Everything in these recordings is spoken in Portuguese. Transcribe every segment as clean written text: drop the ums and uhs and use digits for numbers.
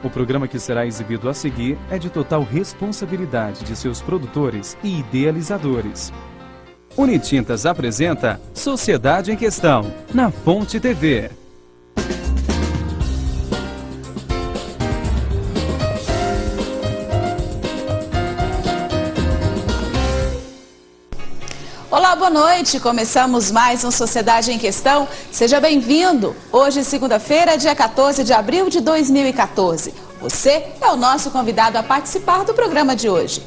O programa que será exibido a seguir é de total responsabilidade de seus produtores e idealizadores. Unitintas apresenta Sociedade em Questão, na Fonte TV. Olá, boa noite. Começamos mais um Sociedade em Questão. Seja bem-vindo. Hoje, segunda-feira, dia 14 de abril de 2014. Você é o nosso convidado a participar do programa de hoje.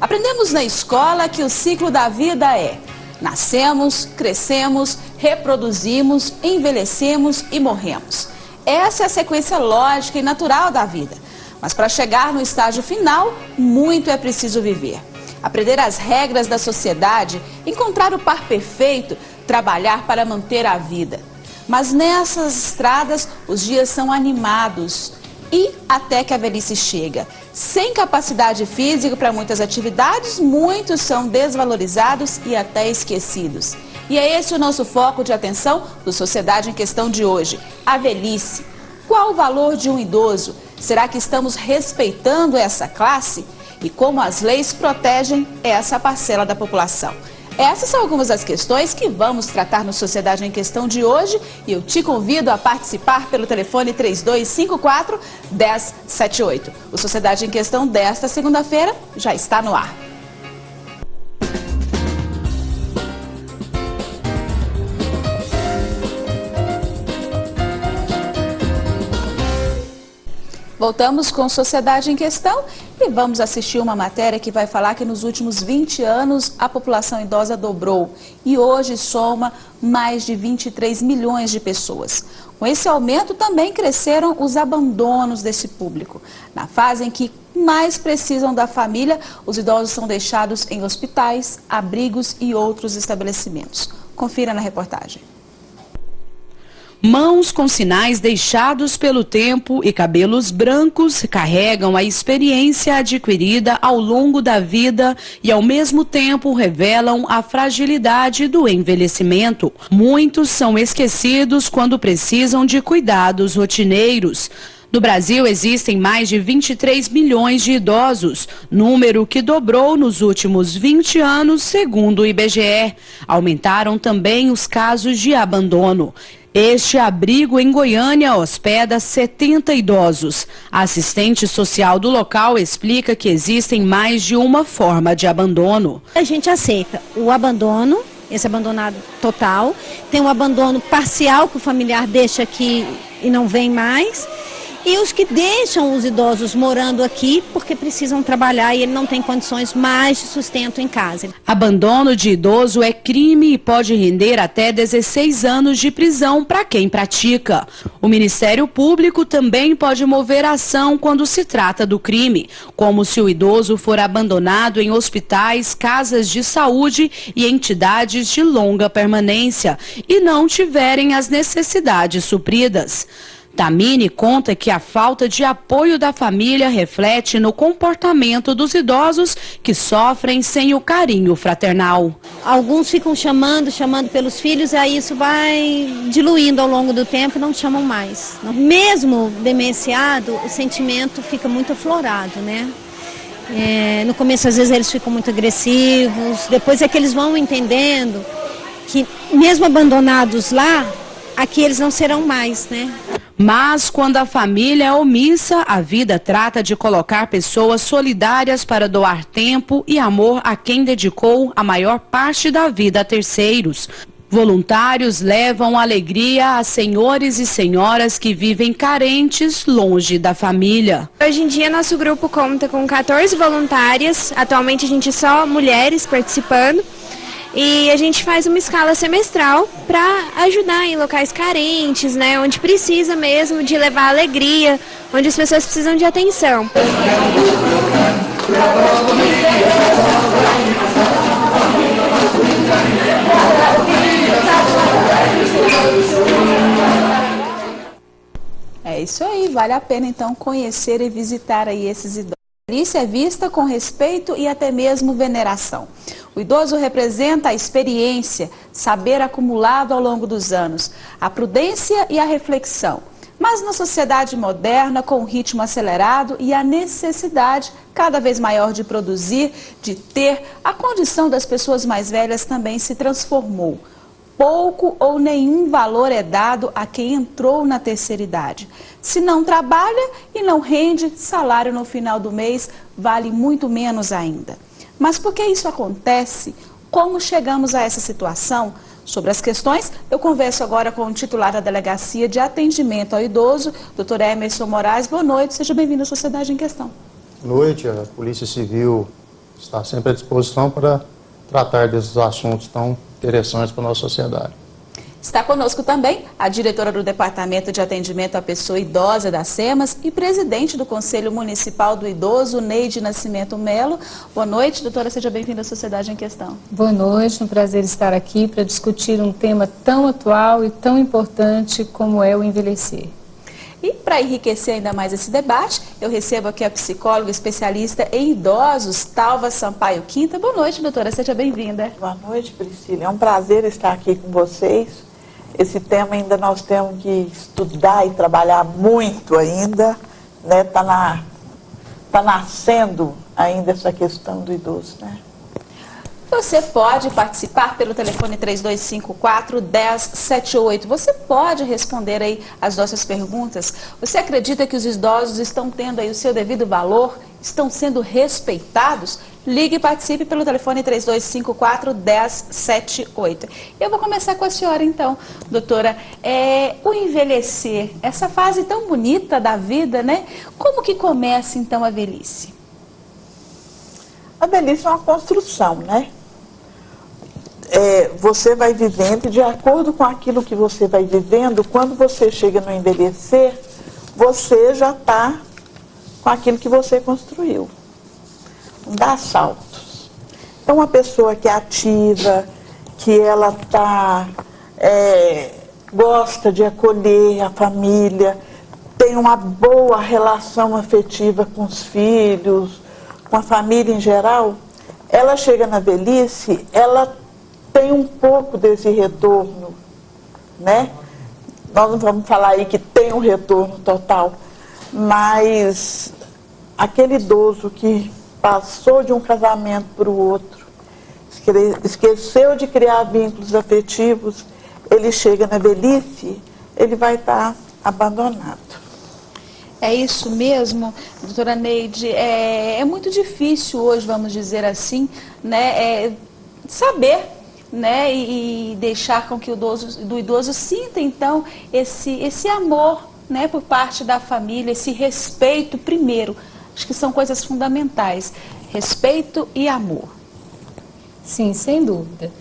Aprendemos na escola que o ciclo da vida é: nascemos, crescemos, reproduzimos, envelhecemos e morremos. Essa é a sequência lógica e natural da vida. Mas para chegar no estágio final, muito é preciso viver. Aprender as regras da sociedade, encontrar o par perfeito, trabalhar para manter a vida. Mas nessas estradas, os dias são animados e até que a velhice chega. Sem capacidade física para muitas atividades, muitos são desvalorizados e até esquecidos. E é esse o nosso foco de atenção do Sociedade em Questão de hoje, a velhice. Qual o valor de um idoso? Será que estamos respeitando essa classe? E como as leis protegem essa parcela da população? Essas são algumas das questões que vamos tratar no Sociedade em Questão de hoje e eu te convido a participar pelo telefone 3254-1078. O Sociedade em Questão desta segunda-feira já está no ar. Voltamos com Sociedade em Questão e vamos assistir uma matéria que vai falar que nos últimos 20 anos a população idosa dobrou e hoje soma mais de 23 milhões de pessoas. Com esse aumento também cresceram os abandonos desse público. Na fase em que mais precisam da família, os idosos são deixados em hospitais, abrigos e outros estabelecimentos. Confira na reportagem. Mãos com sinais deixados pelo tempo e cabelos brancos carregam a experiência adquirida ao longo da vida e, ao mesmo tempo, revelam a fragilidade do envelhecimento. Muitos são esquecidos quando precisam de cuidados rotineiros. No Brasil, existem mais de 23 milhões de idosos, número que dobrou nos últimos 20 anos, segundo o IBGE. Aumentaram também os casos de abandono. Este abrigo em Goiânia hospeda 70 idosos. A assistente social do local explica que existem mais de uma forma de abandono. A gente aceita o abandono, esse abandonado total, tem um abandono parcial que o familiar deixa aqui e não vem mais. E os que deixam os idosos morando aqui porque precisam trabalhar e ele não tem condições mais de sustento em casa. Abandono de idoso é crime e pode render até 16 anos de prisão para quem pratica. O Ministério Público também pode mover ação quando se trata do crime, como se o idoso for abandonado em hospitais, casas de saúde e entidades de longa permanência e não tiverem as necessidades supridas. Tamini conta que a falta de apoio da família reflete no comportamento dos idosos que sofrem sem o carinho fraternal. Alguns ficam chamando pelos filhos, aí isso vai diluindo ao longo do tempo e não chamam mais. Mesmo demenciado, o sentimento fica muito aflorado, né? No começo, às vezes, eles ficam muito agressivos, depois é que eles vão entendendo que, mesmo abandonados lá, aqui eles não serão mais, né? Mas quando a família é omissa, a vida trata de colocar pessoas solidárias para doar tempo e amor a quem dedicou a maior parte da vida a terceiros. Voluntários levam alegria a senhores e senhoras que vivem carentes longe da família. Hoje em dia nosso grupo conta com 14 voluntárias, atualmente a gente é só mulheres participando. E a gente faz uma escala semestral para ajudar em locais carentes, né, onde precisa mesmo de levar alegria, onde as pessoas precisam de atenção. É isso aí, vale a pena então conhecer e visitar aí esses idosos. Isso é vista com respeito e até mesmo veneração. O idoso representa a experiência, saber acumulado ao longo dos anos, a prudência e a reflexão. Mas na sociedade moderna, com o ritmo acelerado e a necessidade cada vez maior de produzir, de ter, a condição das pessoas mais velhas também se transformou. Pouco ou nenhum valor é dado a quem entrou na terceira idade. Se não trabalha e não rende, salário no final do mês vale muito menos ainda. Mas por que isso acontece? Como chegamos a essa situação? Sobre as questões, eu converso agora com o titular da Delegacia de Atendimento ao Idoso, Dr. Emerson Moraes. Boa noite, seja bem-vindo à Sociedade em Questão. Boa noite, a Polícia Civil está sempre à disposição para tratar desses assuntos tão interessantes para a nossa sociedade. Está conosco também a diretora do Departamento de Atendimento à Pessoa Idosa da SEMAS e presidente do Conselho Municipal do Idoso, Neide Nascimento Melo. Boa noite, doutora, seja bem-vinda à Sociedade em Questão. Boa noite, um prazer estar aqui para discutir um tema tão atual e tão importante como é o envelhecer. E para enriquecer ainda mais esse debate, eu recebo aqui a psicóloga especialista em idosos, Talva Sampaio Quinta. Boa noite, doutora, seja bem-vinda. Boa noite, Priscila. É um prazer estar aqui com vocês. Esse tema ainda nós temos que estudar e trabalhar muito ainda, né? Tá nascendo ainda essa questão do idoso, né? Você pode participar pelo telefone 3254-1078. Você pode responder aí as nossas perguntas. Você acredita que os idosos estão tendo aí o seu devido valor? Estão sendo respeitados? Ligue e participe pelo telefone 3254-1078. Eu vou começar com a senhora então, doutora. O envelhecer, essa fase tão bonita da vida, né? Como que começa então a velhice? A velhice é uma construção, né? Você vai vivendo e de acordo com aquilo que você vai vivendo, quando você chega no envelhecer, você já está com aquilo que você construiu. Não dá saltos. Então, uma pessoa que é ativa, que ela gosta de acolher a família, tem uma boa relação afetiva com os filhos, com a família em geral, ela chega na velhice, ela tem um pouco desse retorno, né? Nós não vamos falar aí que tem um retorno total, mas aquele idoso que passou de um casamento para o outro, esqueceu de criar vínculos afetivos, ele chega na velhice, ele vai estar abandonado. É isso mesmo, doutora Neide. É muito difícil hoje, vamos dizer assim, né, saber, né, e deixar com que o idoso sinta, então, esse amor, né, por parte da família, esse respeito primeiro. Acho que são coisas fundamentais, respeito e amor. Sim, sem dúvida.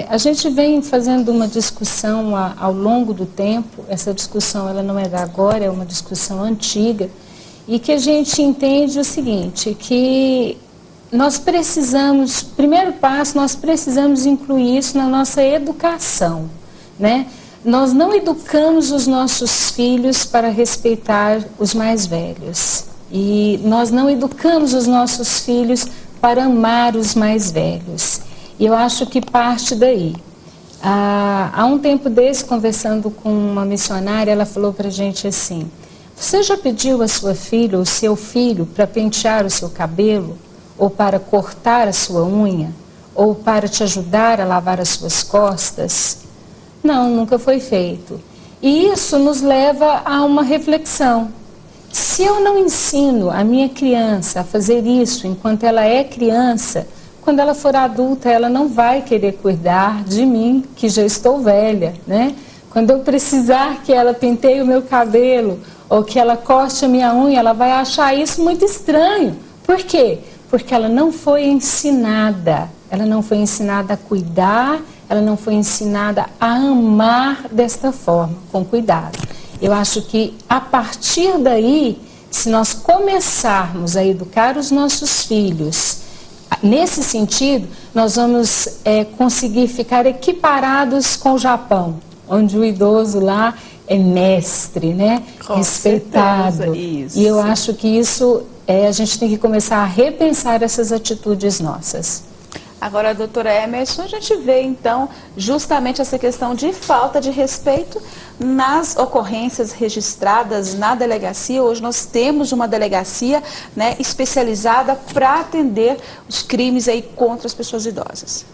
A gente vem fazendo uma discussão ao longo do tempo. Essa discussão ela não é de agora, é uma discussão antiga, e que a gente entende o seguinte, que nós precisamos, primeiro passo, nós precisamos incluir isso na nossa educação, né? Nós não educamos os nossos filhos para respeitar os mais velhos, e nós não educamos os nossos filhos para amar os mais velhos. E eu acho que parte daí. Há um tempo desse, conversando com uma missionária, ela falou para a gente assim: você já pediu a sua filha ou seu filho para pentear o seu cabelo? Ou para cortar a sua unha? Ou para te ajudar a lavar as suas costas? Não, nunca foi feito. E isso nos leva a uma reflexão. Se eu não ensino a minha criança a fazer isso enquanto ela é criança, quando ela for adulta, ela não vai querer cuidar de mim, que já estou velha, né? Quando eu precisar que ela penteie o meu cabelo ou que ela corte a minha unha, ela vai achar isso muito estranho. Por quê? Porque ela não foi ensinada. Ela não foi ensinada a cuidar, ela não foi ensinada a amar desta forma, com cuidado. Eu acho que a partir daí, se nós começarmos a educar os nossos filhos nesse sentido, nós vamos conseguir ficar equiparados com o Japão, onde o idoso lá é mestre, né? Respeitado. E eu acho que isso, a gente tem que começar a repensar essas atitudes nossas. Agora, doutora Emerson, a gente vê, então, justamente essa questão de falta de respeito nas ocorrências registradas na delegacia. Hoje nós temos uma delegacia, né, especializada para atender os crimes aí contra as pessoas idosas.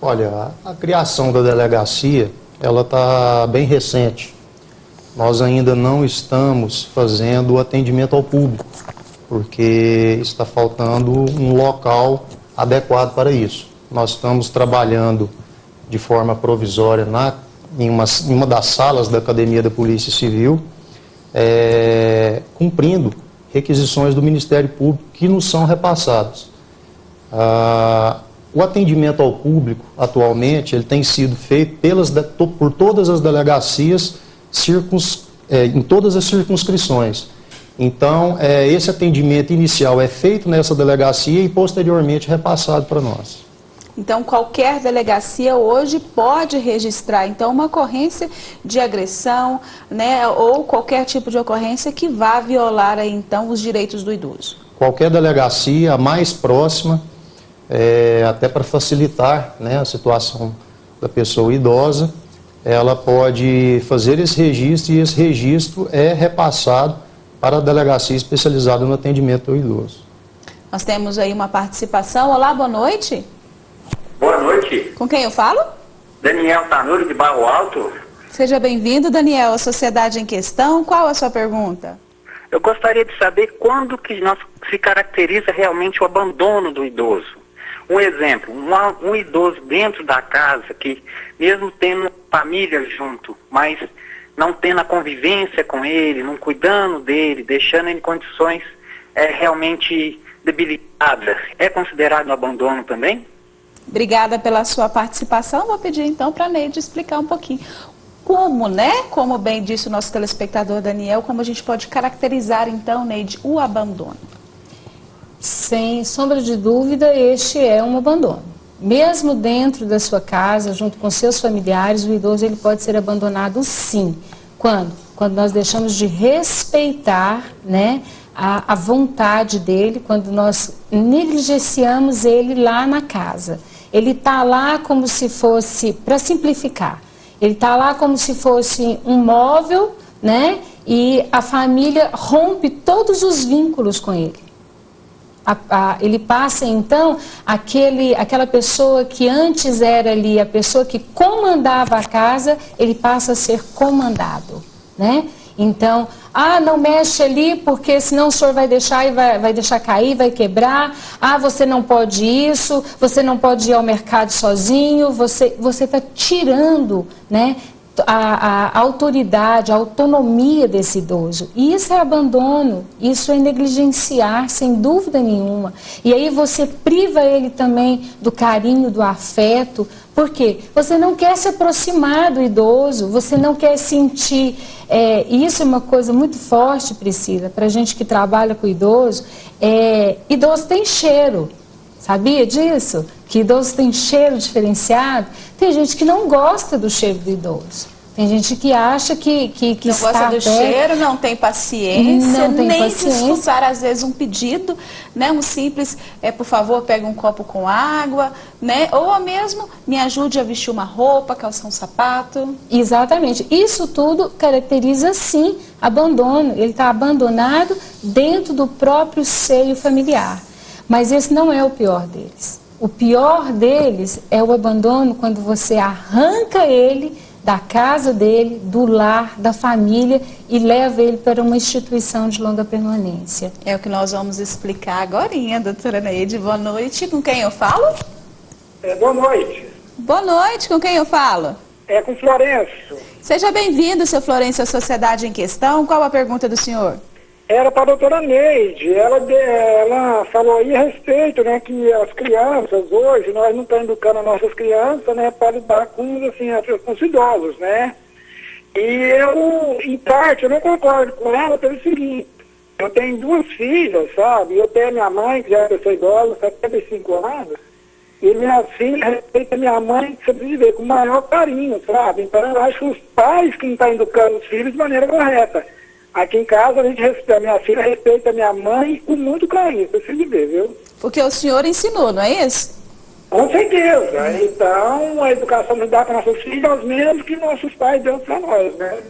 Olha, a criação da delegacia, ela está bem recente. Nós ainda não estamos fazendo o atendimento ao público, porque está faltando um local adequado para isso. Nós estamos trabalhando de forma provisória em uma das salas da Academia da Polícia Civil, cumprindo requisições do Ministério Público que nos são repassadas. O atendimento ao público, atualmente, ele tem sido feito por todas as delegacias em todas as circunscrições. Então, esse atendimento inicial é feito nessa delegacia e posteriormente repassado para nós. Então, qualquer delegacia hoje pode registrar, então, uma ocorrência de agressão, né, ou qualquer tipo de ocorrência que vá violar, aí, então, os direitos do idoso. Qualquer delegacia, a mais próxima, até para facilitar, né, a situação da pessoa idosa, ela pode fazer esse registro e esse registro é repassado para a delegacia especializada no atendimento ao idoso. Nós temos aí uma participação. Olá, boa noite. Boa noite. Com quem eu falo? Daniel Tanuri, de Barro Alto. Seja bem-vindo, Daniel, à Sociedade em Questão. Qual a sua pergunta? Eu gostaria de saber quando que se caracteriza realmente o abandono do idoso. Um exemplo, um idoso dentro da casa que, mesmo tendo família junto, mas não tendo a convivência com ele, não cuidando dele, deixando ele em condições realmente debilitadas, é considerado um abandono também? Obrigada pela sua participação. Vou pedir então para a Neide explicar um pouquinho como, né? Como bem disse o nosso telespectador Daniel, como a gente pode caracterizar então, Neide, o abandono. Sem sombra de dúvida, este é um abandono. Mesmo dentro da sua casa, junto com seus familiares, o idoso ele pode ser abandonado sim. Quando? Quando nós deixamos de respeitar, né, a vontade dele, quando nós negligenciamos ele lá na casa. Ele está lá como se fosse, para simplificar, ele está lá como se fosse um móvel, né, e a família rompe todos os vínculos com ele. Ele passa então aquela pessoa que antes era ali a pessoa que comandava a casa, ele passa a ser comandado, né? Então, não mexe ali porque senão o senhor vai deixar e vai deixar cair, vai quebrar. Você não pode isso, você não pode ir ao mercado sozinho, você está tirando, né, a autoridade, a autonomia desse idoso. E isso é abandono, isso é negligenciar, sem dúvida nenhuma. E aí você priva ele também do carinho, do afeto. Por quê? Você não quer se aproximar do idoso, você não quer sentir. Isso é uma coisa muito forte, Priscila, para a gente que trabalha com idoso. Idoso tem cheiro. Sabia disso? Que idoso tem cheiro diferenciado? Tem gente que não gosta do cheiro do idoso. Tem gente que acha que não está gosta do cheiro, não tem paciência, não tem nem paciência. de escutar às vezes um pedido, né? Um simples, por favor, pegue um copo com água, né? Ou mesmo, me ajude a vestir uma roupa, calçar um sapato. Exatamente. Isso tudo caracteriza, sim, abandono. Ele está abandonado dentro do próprio seio familiar. Mas esse não é o pior deles. O pior deles é o abandono quando você arranca ele da casa dele, do lar, da família e leva ele para uma instituição de longa permanência. É o que nós vamos explicar agorinha, doutora Neide. Boa noite. Com quem eu falo? Boa noite. Boa noite. Com quem eu falo? Com Florencio. Seja bem-vindo, seu Florencio, à Sociedade em Questão. Qual a pergunta do senhor? Era para a doutora Neide. Ela falou aí a respeito, né, que as crianças hoje, nós não estamos educando as nossas crianças, né, para lidar com os idosos, né? E eu, em parte, eu não concordo com ela pelo seguinte: eu tenho duas filhas, sabe? Eu tenho a minha mãe, que já é pessoa idosa, 75 anos, e minha filha respeita a minha mãe, que você precisa ver, com o maior carinho, sabe? Então eu acho que os pais que não estão educando os filhos de maneira correta. Aqui em casa a gente respeita, a minha filha respeita a minha mãe com muito carinho, você precisa ver, viu? Porque o senhor ensinou, não é isso? Com certeza. Então, a educação que dá para nossos filhos é os mesmos que nossos pais dão para nós, né?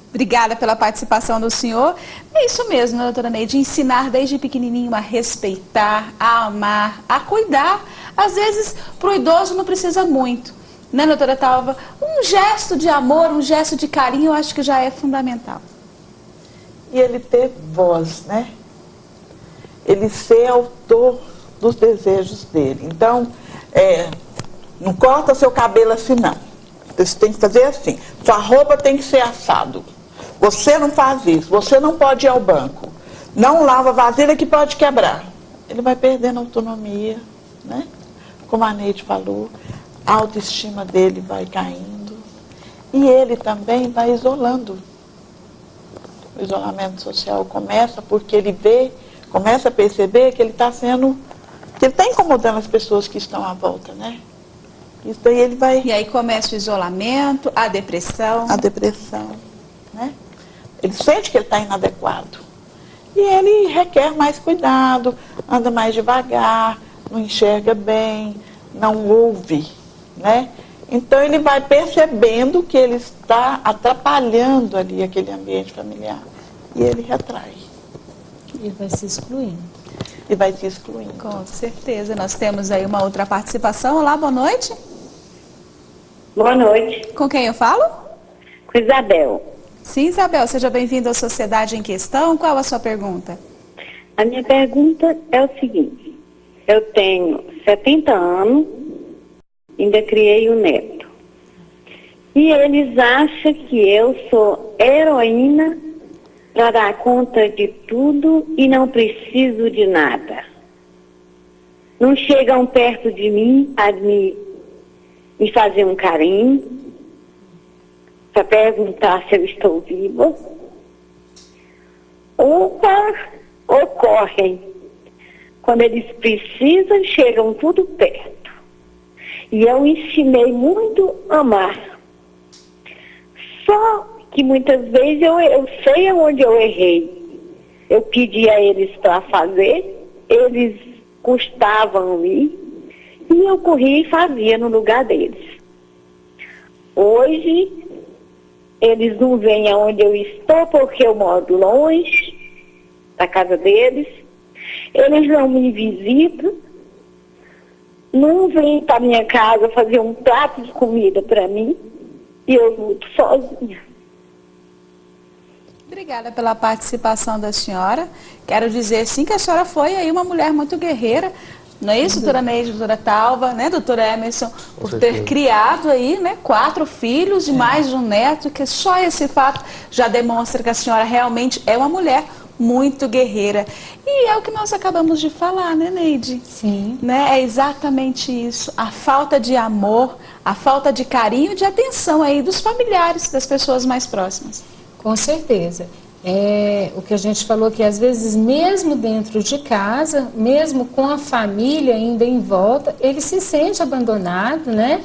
Obrigada pela participação do senhor. É isso mesmo, né, doutora Neide? Ensinar desde pequenininho a respeitar, a amar, a cuidar. Às vezes, para o idoso não precisa muito, né, doutora Talva? Um gesto de amor, um gesto de carinho, eu acho que já é fundamental. E ele ter voz, né? Ele ser autor dos desejos dele. Então, não corta seu cabelo assim, não. Você tem que fazer assim. Sua roupa tem que ser assado. Você não faz isso. Você não pode ir ao banco. Não lava vasilha que pode quebrar. Ele vai perdendo autonomia, né? Como a Neide falou, a autoestima dele vai caindo. E ele também vai isolando. O isolamento social começa porque ele começa a perceber que ele está incomodando as pessoas que estão à volta, né? Isso daí ele vai... E aí começa o isolamento, a depressão. A depressão, né? Ele sente que ele está inadequado. E ele requer mais cuidado, anda mais devagar, não enxerga bem, não ouve, né? Então ele vai percebendo que ele está atrapalhando ali aquele ambiente familiar. E ele retrai. E vai se excluindo. E vai se excluindo. Com certeza. Nós temos aí uma outra participação. Olá, boa noite. Boa noite. Com quem eu falo? Com Isabel. Sim, Isabel. Seja bem-vinda à Sociedade em Questão. Qual a sua pergunta? A minha pergunta é o seguinte. Eu tenho 70 anos, ainda criei um neto. E eles acham que eu sou heroína para dar conta de tudo e não preciso de nada. Não chegam perto de mim a me fazer um carinho, para perguntar se eu estou viva. Ocorrem. Quando eles precisam, chegam tudo perto. E eu ensinei muito a amar. Só que muitas vezes eu sei onde eu errei. Eu pedi a eles para fazer, eles custavam ir, e eu corria e fazia no lugar deles. Hoje, eles não vêm aonde eu estou porque eu moro longe da casa deles. Eles não me visitam, não vêm para minha casa fazer um prato de comida para mim, e eu luto sozinha. Obrigada pela participação da senhora. Quero dizer, sim, que a senhora foi aí uma mulher muito guerreira, não é isso, doutora Neide, doutora Talva, né, doutor Emerson, por ter criado aí, né, 4 filhos e mais um neto, que só esse fato já demonstra que a senhora realmente é uma mulher muito guerreira. E é o que nós acabamos de falar, né, Neide? Sim. Né? É exatamente isso. A falta de amor, a falta de carinho e de atenção aí dos familiares, das pessoas mais próximas. Com certeza. O que a gente falou que às vezes mesmo dentro de casa, mesmo com a família ainda em volta, ele se sente abandonado, né?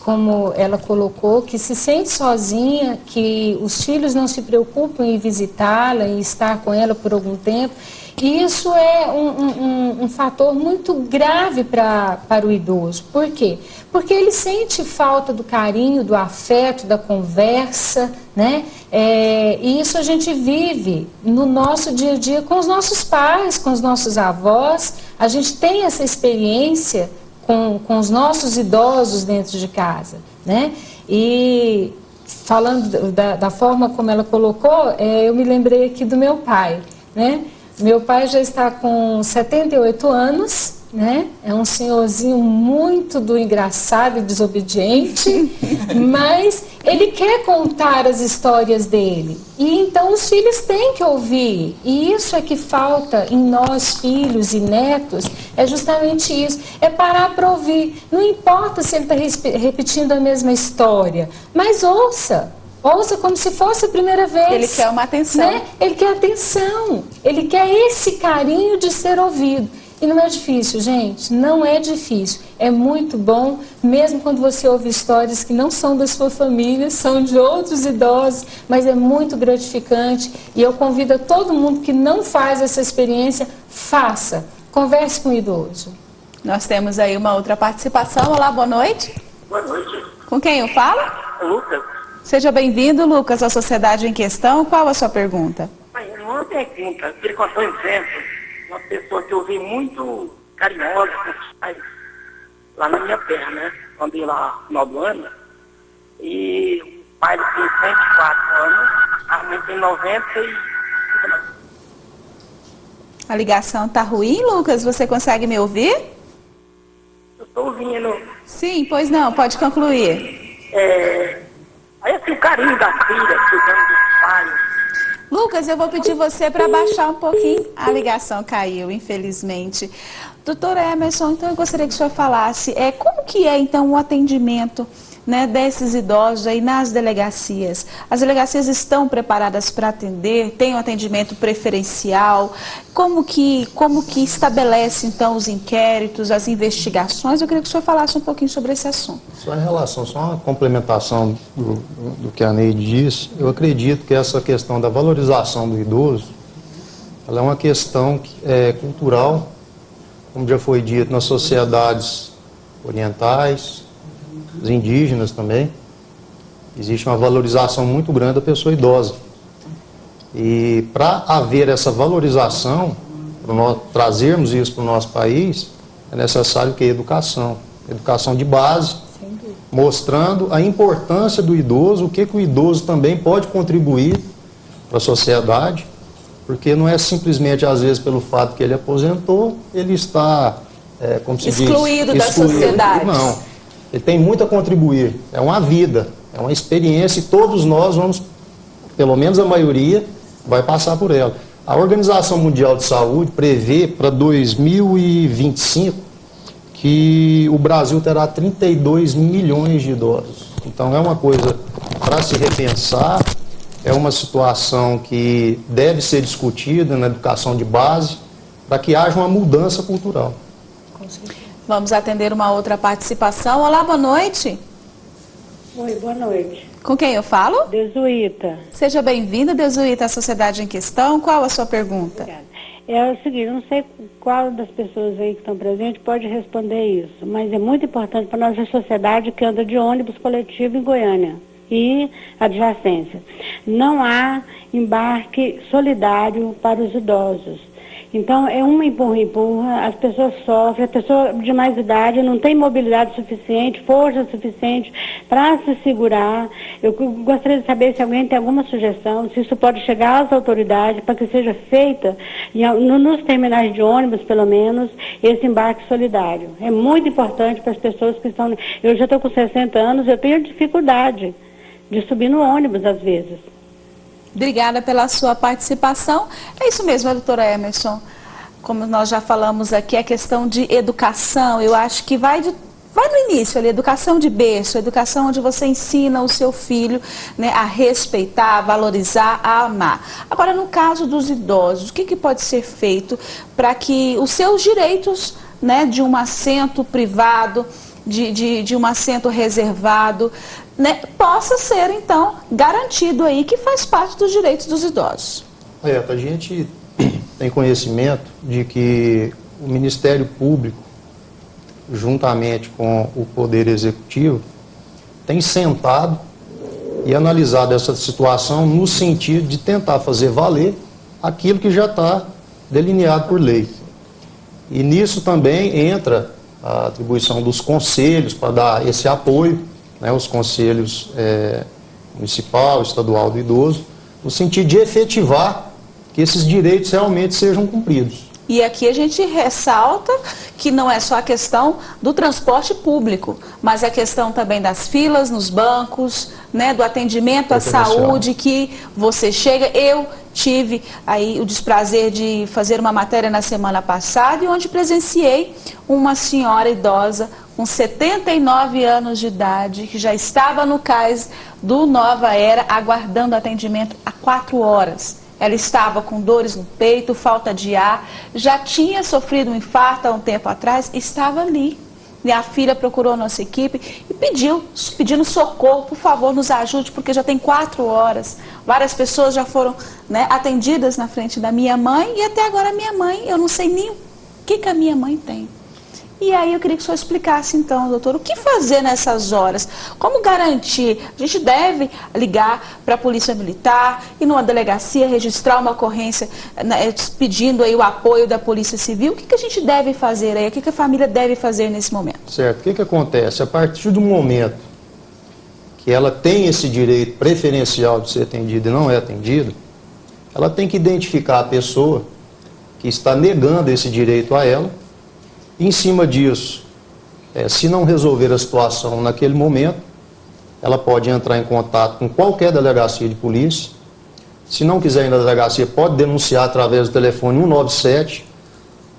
Como ela colocou, que se sente sozinha, que os filhos não se preocupam em visitá-la, em estar com ela por algum tempo. E isso é um fator muito grave para o idoso. Por quê? Porque ele sente falta do carinho, do afeto, da conversa, né? E isso a gente vive no nosso dia a dia com os nossos pais, com os nossos avós. A gente tem essa experiência com os nossos idosos dentro de casa, né? E falando da forma como ela colocou, eu me lembrei aqui do meu pai, né? Meu pai já está com 78 anos, né? É um senhorzinho muito do engraçado e desobediente, mas ele quer contar as histórias dele. E então os filhos têm que ouvir. E isso é que falta em nós, filhos e netos, é justamente isso. É parar para ouvir. Não importa se ele está repetindo a mesma história, mas ouça. Ouça como se fosse a primeira vez. Ele quer uma atenção. Né? Ele quer atenção. Ele quer esse carinho de ser ouvido. E não é difícil, gente. Não é difícil. É muito bom, mesmo quando você ouve histórias que não são da sua família, são de outros idosos, mas é muito gratificante. E eu convido a todo mundo que não faz essa experiência, faça. Converse com o idoso. Nós temos aí uma outra participação. Olá, boa noite. Boa noite. Com quem eu falo? Lucas. Seja bem-vindo, Lucas, à Sociedade em Questão. Qual a sua pergunta? Uma pergunta. Eu queria contar um exemplo. Uma pessoa que eu vi muito carinhosa com os pais lá na minha terra, né? Quando ia lá no final do ano. E o pai tem 104 anos, a mãe tem 90 e... A ligação tá ruim, Lucas? Você consegue me ouvir? Eu estou ouvindo. Sim, pois não, pode concluir. Aí assim, o carinho da filha, cuidando dos pais. Lucas, eu vou pedir você para baixar um pouquinho. A ligação caiu, infelizmente. Doutor Emerson, então eu gostaria que o senhor falasse como que é então o atendimento, né, desses idosos aí nas delegacias. As delegacias estão preparadas para atender? Tem um atendimento preferencial? Como que estabelece então os inquéritos, as investigações? Eu queria que o senhor falasse um pouquinho sobre esse assunto. Só em relação, só uma complementação do que a Neide disse, eu acredito que essa questão da valorização do idoso, ela é uma questão cultural, como já foi dito, nas sociedades orientais, os indígenas também, existe uma valorização muito grande da pessoa idosa. E para haver essa valorização, para nós trazermos isso para o nosso país, é necessário que educação de base, mostrando a importância do idoso, o que o idoso também pode contribuir para a sociedade, porque não é simplesmente, às vezes, pelo fato que ele aposentou, ele está, como se diz, excluído da sociedade. Não. Ele tem muito a contribuir, é uma vida, é uma experiência e todos nós vamos, pelo menos a maioria, vai passar por ela. A Organização Mundial de Saúde prevê para 2025 que o Brasil terá 32 milhões de idosos. Então é uma coisa para se repensar, é uma situação que deve ser discutida na educação de base para que haja uma mudança cultural. Com certeza. Vamos atender uma outra participação. Olá, boa noite. Oi, boa noite. Com quem eu falo? Desuíta. Seja bem-vinda, Desuíta, à Sociedade em Questão. Qual a sua pergunta? Obrigada. É o seguinte, eu não sei qual das pessoas aí que estão presentes pode responder isso, mas é muito importante para nós, a sociedade que anda de ônibus coletivo em Goiânia e adjacência. Não há embarque solidário para os idosos. Então, é um empurra-empurra, as pessoas sofrem, a pessoa de mais idade não tem mobilidade suficiente, força suficiente para se segurar. Eu gostaria de saber se alguém tem alguma sugestão, se isso pode chegar às autoridades para que seja feita, nos terminais de ônibus, pelo menos, esse embarque solidário. É muito importante para as pessoas que estão... Eu já estou com 60 anos, eu tenho dificuldade de subir no ônibus, às vezes. Obrigada pela sua participação. É isso mesmo, doutora Emerson. Como nós já falamos aqui, a questão de educação, eu acho que vai no início ali, educação de berço, educação onde você ensina o seu filho, né, a respeitar, a valorizar, a amar. Agora, no caso dos idosos, o que pode ser feito para que os seus direitos, né, de um assento privado, de um assento reservado, né, possa ser, então, garantido aí, que faz parte dos direitos dos idosos. A gente tem conhecimento de que o Ministério Público, juntamente com o Poder Executivo, tem sentado e analisado essa situação no sentido de tentar fazer valer aquilo que já está delineado por lei. E nisso também entra a atribuição dos conselhos para dar esse apoio, né, os conselhos municipal, estadual do idoso, no sentido de efetivar que esses direitos realmente sejam cumpridos. E aqui a gente ressalta que não é só a questão do transporte público, mas a questão também das filas nos bancos, né, do atendimento à saúde, que você chega. Eu tive aí o desprazer de fazer uma matéria na semana passada, onde presenciei uma senhora idosa com 79 anos de idade, que já estava no cais do Nova Era, aguardando atendimento há 4 horas. Ela estava com dores no peito, falta de ar, já tinha sofrido um infarto há um tempo atrás, estava ali. E a filha procurou a nossa equipe e pedindo socorro, por favor, nos ajude, porque já tem 4 horas. Várias pessoas já foram, né, atendidas na frente da minha mãe, e até agora a minha mãe, eu não sei nem o que a minha mãe tem. E aí eu queria que o senhor explicasse então, doutor, o que fazer nessas horas? Como garantir? A gente deve ligar para a Polícia Militar e numa delegacia registrar uma ocorrência, né, pedindo aí o apoio da Polícia Civil. O que a gente deve fazer aí? O que a família deve fazer nesse momento? Certo. O que acontece? A partir do momento que ela tem esse direito preferencial de ser atendida e não é atendida, ela tem que identificar a pessoa que está negando esse direito a ela. Em cima disso, se não resolver a situação naquele momento, ela pode entrar em contato com qualquer delegacia de polícia. Se não quiser ir na delegacia, pode denunciar através do telefone 197.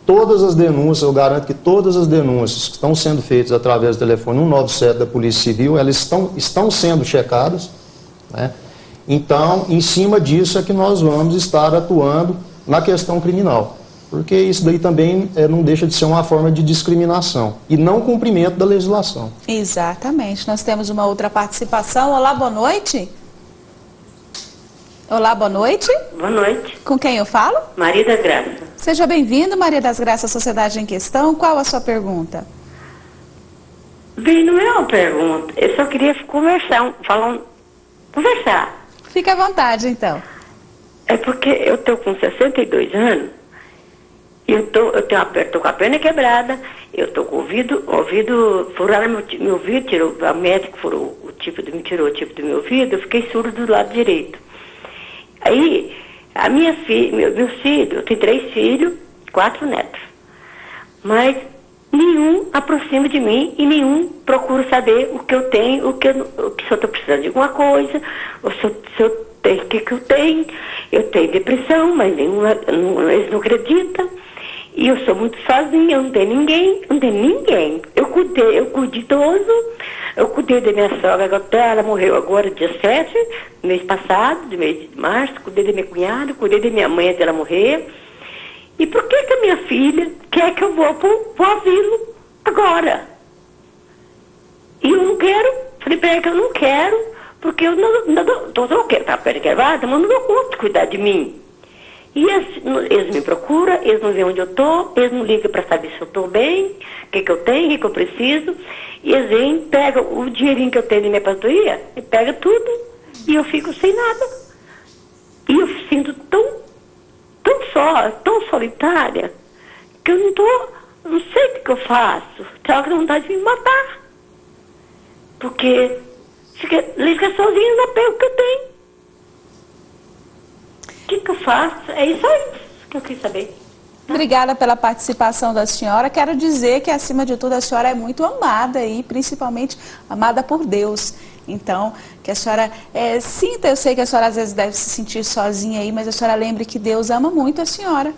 Todas as denúncias, eu garanto que todas as denúncias que estão sendo feitas através do telefone 197 da Polícia Civil, elas estão sendo checadas, né? Então, em cima disso é que nós vamos estar atuando na questão criminal. Porque isso daí também não deixa de ser uma forma de discriminação e não cumprimento da legislação. Exatamente. Nós temos uma outra participação. Olá, boa noite. Olá, boa noite. Boa noite. Com quem eu falo? Maria das Graças. Seja bem-vindo, Maria das Graças, Sociedade em Questão. Qual a sua pergunta? Bem, não é uma pergunta. Eu só queria conversar, conversar. Fique à vontade, então. É porque eu estou com 62 anos. Eu tô com a perna quebrada, eu tô com o ouvido furaram meu ouvido, tirou, a médica furou me tirou o tipo do meu ouvido, eu fiquei surdo do lado direito. Aí, a minha filha, meus filhos, eu tenho 3 filhos, 4 netos. Mas nenhum aproxima de mim e nenhum procura saber o que eu tenho, se eu estou precisando de alguma coisa, ou se eu tenho, o que eu tenho. Eu tenho depressão, mas eles não acreditam. E eu sou muito sozinha, não tenho ninguém. Eu cuidei da minha sogra, ela morreu agora dia 7, mês passado, de mês de março, cuidei da minha cunhada, cuidei da minha mãe até ela morrer. E por que a minha filha quer que eu vou pro asilo agora? E eu não quero, falei pra ela que eu não quero, porque eu não quero estar perto quebrada, mas não dou conta de cuidar de mim. E eles me procuram, eles não veem onde eu estou, eles não ligam para saber se eu estou bem, o que eu tenho, o que eu preciso. E eles vêm, pegam o dinheirinho que eu tenho na minha aposentadoria, e pegam tudo, e eu fico sem nada. E eu sinto tão solitária, que eu não sei o que eu faço. Tenho vontade de me matar. Porque fica sozinha, não pego o que eu tenho. O que eu faço? É isso que eu quis saber. Obrigada pela participação da senhora. Quero dizer que, acima de tudo, a senhora é muito amada e, principalmente, amada por Deus. Então, que a senhora sinta, eu sei que a senhora às vezes deve se sentir sozinha aí, mas a senhora lembre que Deus ama muito a senhora,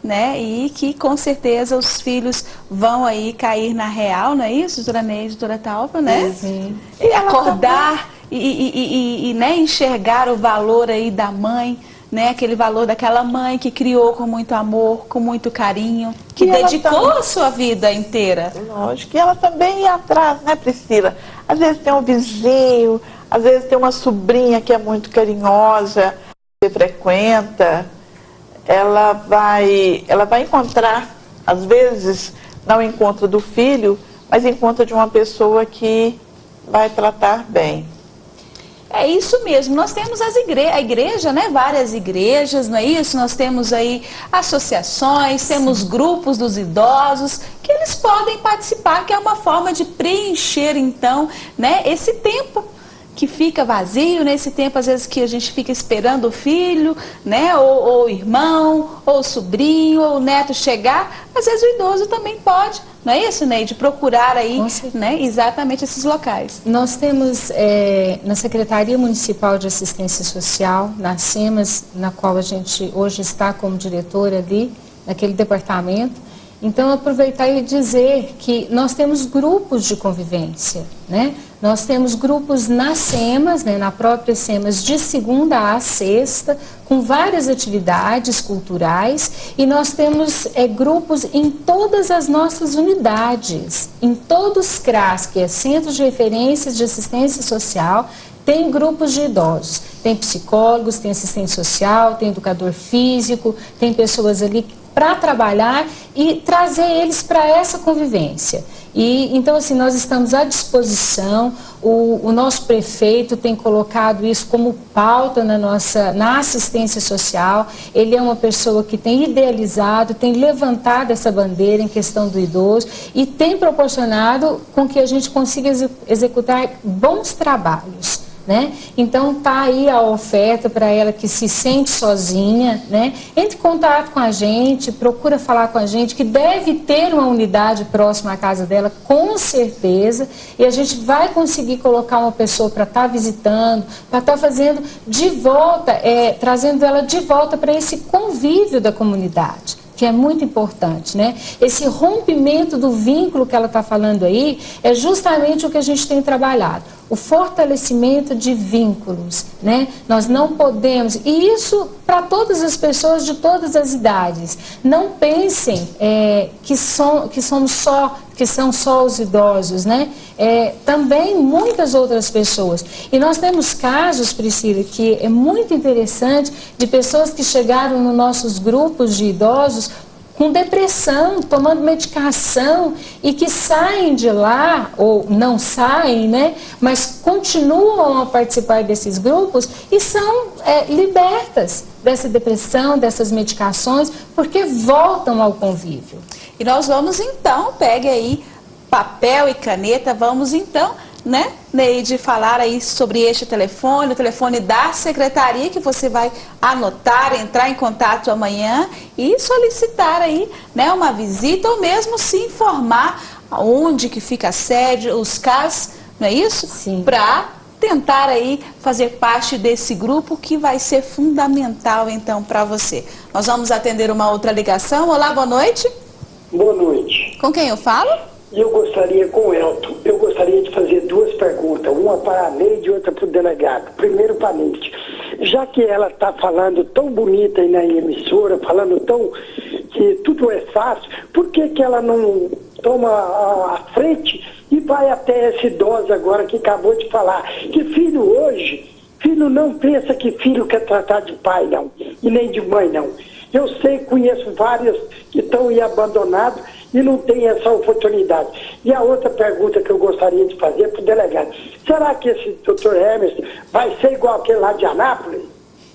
né? E que, com certeza, os filhos vão aí cair na real, não é isso, doutora Neide, doutora Talva, né? Sim. E acordar e né, enxergar o valor aí da mãe, né, aquele valor daquela mãe que criou com muito amor, com muito carinho, que dedicou a sua vida inteira. Lógico, e ela também ia atrás, né, Priscila? Às vezes tem um vizinho, às vezes tem uma sobrinha que é muito carinhosa, que frequenta, ela vai encontrar, às vezes, não encontra do filho, mas encontra de uma pessoa que vai tratar bem. É isso mesmo, nós temos a igreja, né? Várias igrejas, não é isso? Nós temos aí associações, temos grupos dos idosos, que eles podem participar, que é uma forma de preencher, então, né, esse tempo que fica vazio, nesse tempo, às vezes, que a gente fica esperando o filho, né, ou o irmão, ou o sobrinho, ou o neto chegar, às vezes o idoso também pode, não é isso, Neide? Procurar aí, né, exatamente esses locais. Nós temos na Secretaria Municipal de Assistência Social, na SEMAS, na qual a gente hoje está como diretora ali, naquele departamento. Então, aproveitar e dizer que nós temos grupos de convivência, né? Nós temos grupos nas SEMAS, né, na própria SEMAS, de segunda a sexta, com várias atividades culturais, e nós temos grupos em todas as nossas unidades, em todos os CRAS, que é Centros de Referências de Assistência Social, tem grupos de idosos, tem psicólogos, tem assistente social, tem educador físico, tem pessoas ali para trabalhar e trazer eles para essa convivência. E então, assim, nós estamos à disposição. O nosso prefeito tem colocado isso como pauta na assistência social. Ele é uma pessoa que tem idealizado, tem levantado essa bandeira em questão do idoso e tem proporcionado com que a gente consiga executar bons trabalhos. Né? Então tá aí a oferta para ela que se sente sozinha, né? Entre em contato com a gente, procura falar com a gente, que deve ter uma unidade próxima à casa dela, com certeza, e a gente vai conseguir colocar uma pessoa para estar visitando, para estar fazendo de volta, trazendo ela de volta para esse convívio da comunidade, que é muito importante, né? Esse rompimento do vínculo que ela está falando aí é justamente o que a gente tem trabalhado, o fortalecimento de vínculos, né? Nós não podemos, e isso para todas as pessoas de todas as idades. Não pensem que são só os idosos, né? Também muitas outras pessoas. E nós temos casos, Priscila, que é muito interessante, de pessoas que chegaram nos nossos grupos de idosos com depressão, tomando medicação e que saem de lá, ou não saem, né? Mas continuam a participar desses grupos e são libertas dessa depressão, dessas medicações, porque voltam ao convívio. E nós vamos então, pegue aí papel e caneta, vamos então, né, Neide, falar aí sobre este telefone, o telefone da secretaria, que você vai anotar, entrar em contato amanhã e solicitar aí, né, uma visita ou mesmo se informar onde que fica a sede, os casos, não é isso? Sim. Para tentar aí fazer parte desse grupo que vai ser fundamental então para você. Nós vamos atender uma outra ligação. Olá, boa noite. Boa noite. Com quem eu falo? Eu gostaria, com o Elton, eu gostaria de fazer duas perguntas, uma para a Neide e outra para o delegado. Primeiro para a Neide. Já que ela está falando tão bonita aí na emissora, falando tão que tudo é fácil, por que ela não toma a frente e vai até essa idosa agora que acabou de falar? Que filho hoje, filho não pensa que filho quer tratar de pai, não, e nem de mãe, não. Eu sei, conheço várias que estão aí abandonados e não tem essa oportunidade. E a outra pergunta que eu gostaria de fazer para o delegado: será que esse doutor Hermes vai ser igual aquele lá de Anápolis?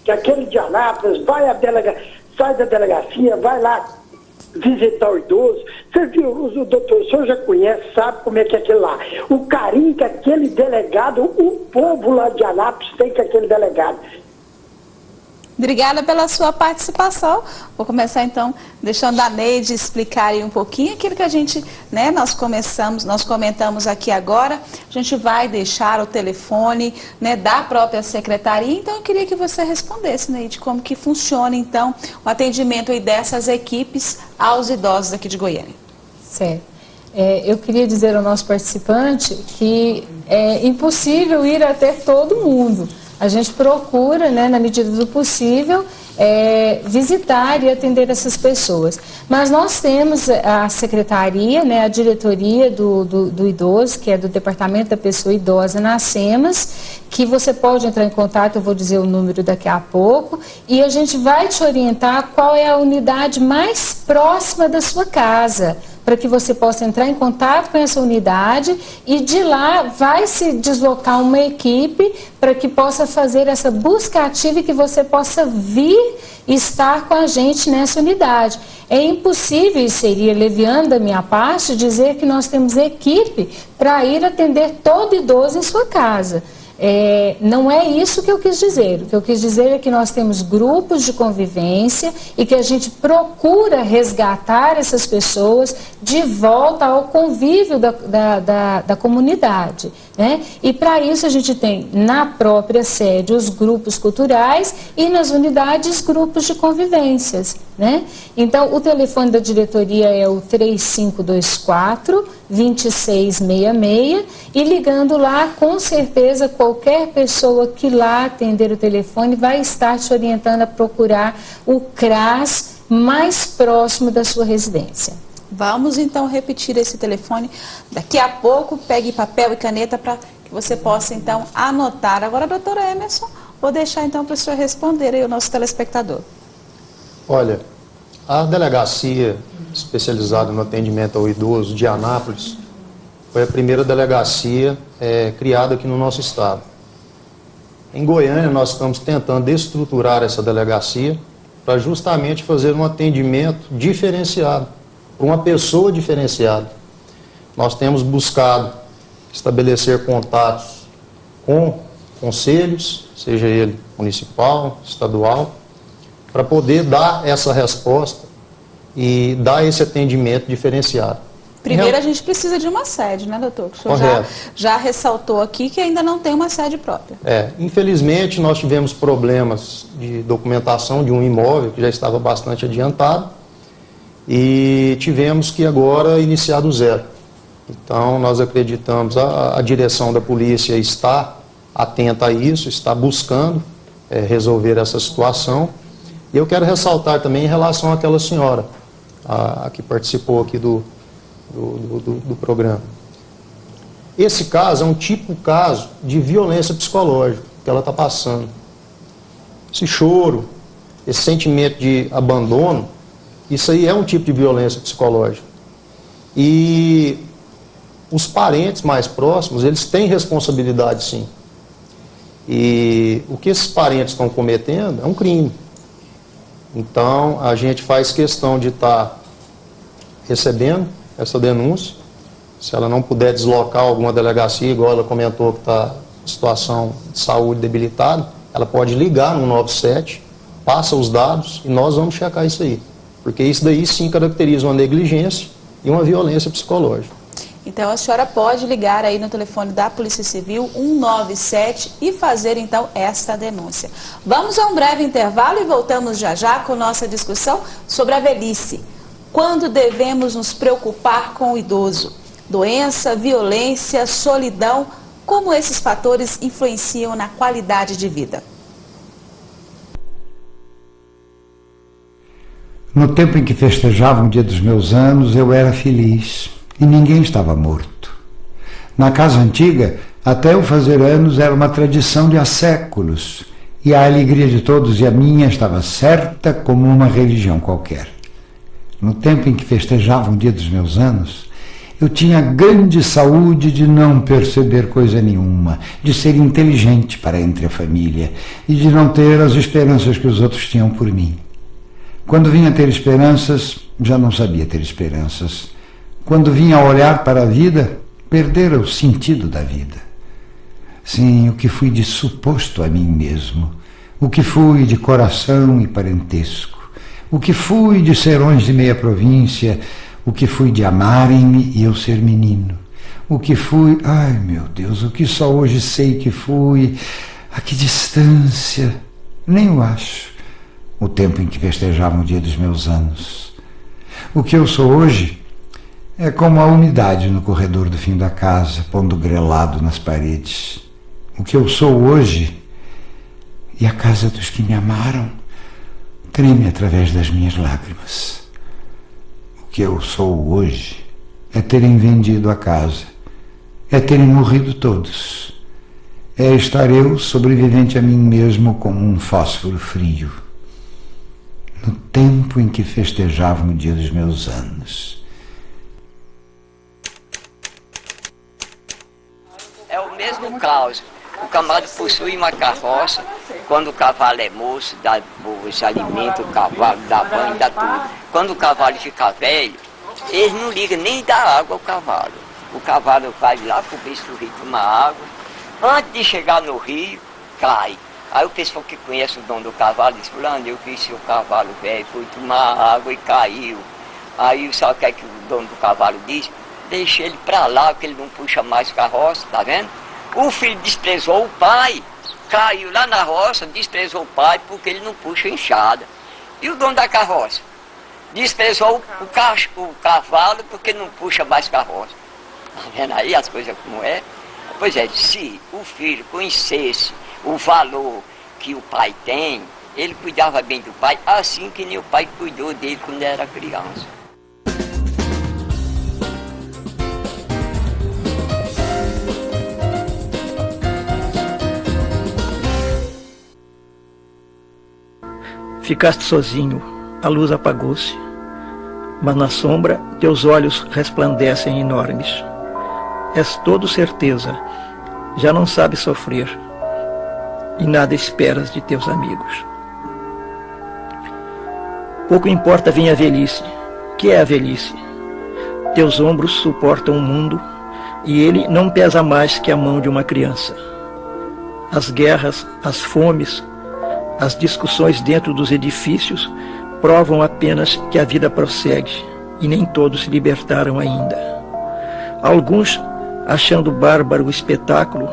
Que aquele de Anápolis sai da delegacia, vai lá visitar o idoso. Você viu, o doutor, o senhor já conhece, sabe como é que é aquele lá. O carinho que aquele delegado, o povo lá de Anápolis tem com aquele delegado. Obrigada pela sua participação. Vou começar então deixando a Neide explicar aí um pouquinho aquilo que a gente, né, nós comentamos aqui agora. A gente vai deixar o telefone, né, da própria secretaria. Então eu queria que você respondesse, Neide, como que funciona então o atendimento aí dessas equipes aos idosos aqui de Goiânia. Certo. Eu queria dizer ao nosso participante que é impossível ir até todo mundo. A gente procura, né, na medida do possível, visitar e atender essas pessoas. Mas nós temos a secretaria, né, a diretoria do idoso, que é do Departamento da Pessoa Idosa na SEMAS, que você pode entrar em contato, eu vou dizer o número daqui a pouco, e a gente vai te orientar qual é a unidade mais próxima da sua casa, para que você possa entrar em contato com essa unidade e de lá vai se deslocar uma equipe para que possa fazer essa busca ativa e que você possa vir e estar com a gente nessa unidade. É impossível, e seria leviano da minha parte, dizer que nós temos equipe para ir atender todo idoso em sua casa. Não é isso que eu quis dizer. O que eu quis dizer é que nós temos grupos de convivência e que a gente procura resgatar essas pessoas de volta ao convívio da comunidade, né? E para isso a gente tem na própria sede os grupos culturais e nas unidades grupos de convivências, né? Então o telefone da diretoria é o 3524-2666 e ligando lá, com certeza qualquer pessoa que lá atender o telefone vai estar te orientando a procurar o CRAS mais próximo da sua residência. Vamos então repetir esse telefone daqui a pouco. Pegue papel e caneta para que você possa então anotar. Agora, doutora Emerson, vou deixar então para o senhor responder aí o nosso telespectador. Olha, A delegacia especializada no atendimento ao idoso de Anápolis foi a primeira delegacia criada aqui no nosso estado. Em Goiânia, nós estamos tentando estruturar essa delegacia para justamente fazer um atendimento diferenciado, para uma pessoa diferenciada. Nós temos buscado estabelecer contatos com conselhos, seja ele municipal, estadual, para poder dar essa resposta e dar esse atendimento diferenciado. Primeiro a gente precisa de uma sede, né, doutor? Que o senhor já ressaltou aqui que ainda não tem uma sede própria. Infelizmente nós tivemos problemas de documentação de um imóvel que já estava bastante adiantado e tivemos que agora iniciar do zero. Então nós acreditamos, a direção da polícia está atenta a isso, está buscando resolver essa situação. E eu quero ressaltar também em relação àquela senhora a que participou aqui do programa. Esse caso é um típico caso de violência psicológica que ela está passando. Esse choro, esse sentimento de abandono, isso aí é um tipo de violência psicológica. E os parentes mais próximos, eles têm responsabilidade, sim. E o que esses parentes estão cometendo é um crime. Então, a gente faz questão de estar recebendo essa denúncia. Se ela não puder deslocar alguma delegacia, igual ela comentou que está em situação de saúde debilitada, ela pode ligar no 97, passa os dados e nós vamos checar isso aí. Porque isso daí sim caracteriza uma negligência e uma violência psicológica. Então a senhora pode ligar aí no telefone da Polícia Civil 197 e fazer então esta denúncia. Vamos a um breve intervalo e voltamos já já com nossa discussão sobre a velhice. Quando devemos nos preocupar com o idoso? Doença, violência, solidão, como esses fatores influenciam na qualidade de vida? No tempo em que festejava o dia dos meus anos, eu era feliz. E ninguém estava morto. Na casa antiga, até eu fazer anos era uma tradição de há séculos, e a alegria de todos e a minha estava certa como uma religião qualquer. No tempo em que festejava o dia dos meus anos, eu tinha grande saúde de não perceber coisa nenhuma, de ser inteligente para entre a família e de não ter as esperanças que os outros tinham por mim. Quando vinha ter esperanças, já não sabia ter esperanças. Quando vinha a olhar para a vida, perdera o sentido da vida. Sim, o que fui de suposto a mim mesmo, o que fui de coração e parentesco, o que fui de serões de meia província, o que fui de amarem-me e eu ser menino, o que fui, ai meu Deus, o que só hoje sei que fui, a que distância, nem o acho, o tempo em que festejava o dia dos meus anos. O que eu sou hoje é como a umidade no corredor do fim da casa, pondo grelado nas paredes. O que eu sou hoje, e a casa dos que me amaram, treme através das minhas lágrimas. O que eu sou hoje é terem vendido a casa, é terem morrido todos, é estar eu sobrevivente a mim mesmo como um fósforo frio. No tempo em que festejavam o dia dos meus anos. É o mesmo caso. O camarada possui uma carroça, quando o cavalo é moço, dá boas alimentos, o cavalo dá banho, dá tudo. Quando o cavalo fica velho, eles não ligam nem dar água ao cavalo. O cavalo vai lá pro beijo do rio tomar água. Antes de chegar no rio, cai. Aí o pessoal que conhece o dono do cavalo diz: fulano, eu vi seu cavalo velho, foi tomar água e caiu. Aí sabe o que é que o dono do cavalo diz? Deixa ele pra lá, que ele não puxa mais carroça, tá vendo? O filho desprezou o pai, caiu lá na roça, desprezou o pai porque ele não puxa enxada. E o dono da carroça? Desprezou o cavalo porque não puxa mais carroça. Tá vendo aí as coisas como é? Pois é, se o filho conhecesse o valor que o pai tem, ele cuidava bem do pai, assim que nem o pai cuidou dele quando era criança. Ficaste sozinho a luz apagou-se, mas na sombra teus olhos resplandecem enormes. És todo certeza, já não sabes sofrer, e nada esperas de teus amigos. Pouco importa vem a velhice. Que é a velhice? Teus ombros suportam o mundo, e ele não pesa mais que a mão de uma criança. As guerras, as fomes, as discussões dentro dos edifícios provam apenas que a vida prossegue, e nem todos se libertaram ainda. Alguns, achando bárbaro o espetáculo,